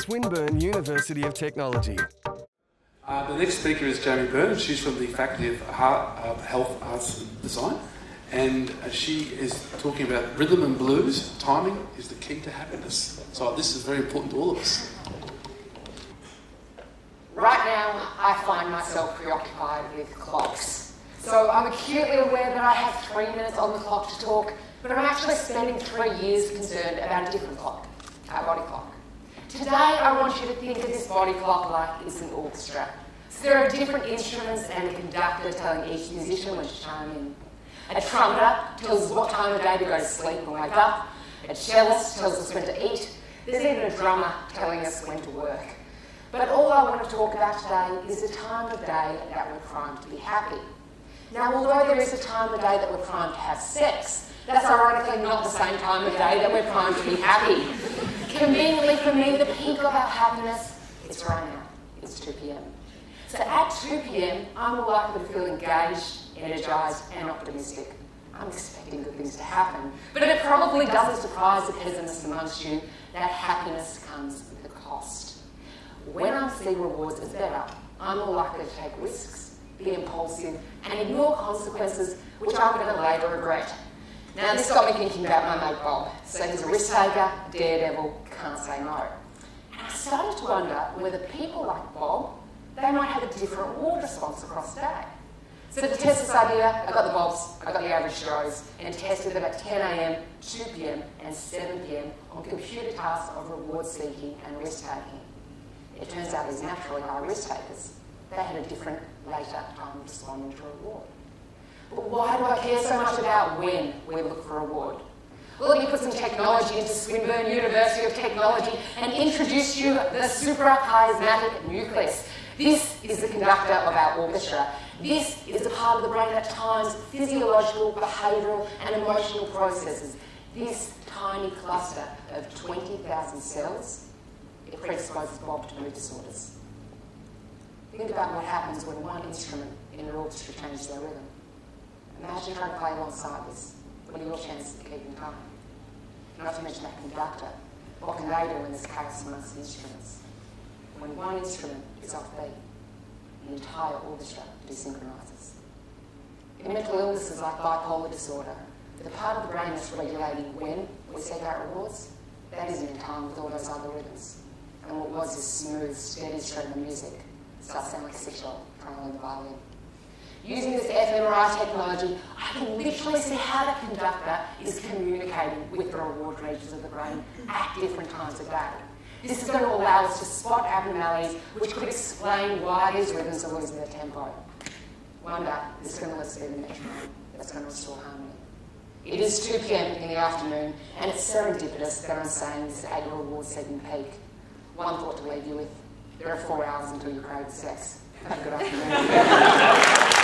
Swinburne University of Technology. The next speaker is Jamie Byrne. She's from the Faculty of Health, Arts and Design, and she is talking about rhythm and blues. Timing is the key to happiness. So this is very important to all of us. Right now, I find myself preoccupied with clocks. So I'm acutely aware that I have 3 minutes on the clock to talk, but I'm actually spending 3 years concerned about a different clock, our body clock. Today, I want you to think of this body clock like it's an orchestra. So there are different instruments and a conductor telling each musician when to chime in. A trumpeter tells us what time of day to go to sleep and wake up. A cellist tells us when to eat. There's even a drummer telling us when to work. But all I want to talk about today is the time of day that we're primed to be happy. Now, although there is a time of day that we're primed to have sex, that's ironically not the same time of day that we're primed to be happy. Conveniently for me, the peak of our happiness is right now. It's 2 p.m. So at 2 p.m, I'm more likely to feel engaged, energised and optimistic. I'm expecting good things to happen. But it probably doesn't surprise the pessimists amongst you that happiness comes with a cost. When I'm seeing rewards as better, I'm more likely to take risks, be impulsive and ignore consequences which I'm going to later regret. Now this got me thinking about my mate Bob. So he's a risk taker, daredevil, can't say no. And I started to wonder whether people like Bob, they might have a different reward response across the day. So to test this idea, I got the Bobs, I got the average Joes, and tested them at 10 a.m, 2 p.m and 7 p.m on computer tasks of reward seeking and risk taking. It turns out these naturally high risk takers, they had a different later time of responding to a reward. But why do I care so much about when we look for a reward? Well, let me put some technology into Swinburne University of Technology and introduce you the suprachiasmatic nucleus. This is the conductor of our orchestra. This is the part of the brain that times physiological, behavioural and emotional processes. This tiny cluster of 20,000 cells, it predisposes Bob to mood disorders. Think about what happens when one instrument in an orchestra changes their rhythm. Imagine trying to play alongside this. What are your chances of keeping time? Not to mention that conductor. What can they do when there's chaos amongst the instruments? When one instrument is off beat, the entire orchestra desynchronizes. In mental illnesses like bipolar disorder, the part of the brain that's regulating when we seek out rewards, that isn't in time with all those other rhythms. And what was this smooth, steady stream of music starts to sound like a 6-year-old trying to learn the violin. Using this fMRI technology, I can literally see how the conductor is communicating with the reward regions of the brain at different times of day. This is going to allow us to spot abnormalities which could explain why these rhythms are losing their tempo. One day, this is going to let us be the metronome that's going to restore harmony. It is 2 p.m. in the afternoon, and it's serendipitous that I'm saying this at your reward-seeking peak. One thought to leave you with: there are 4 hours until you crave sex. Have a good afternoon.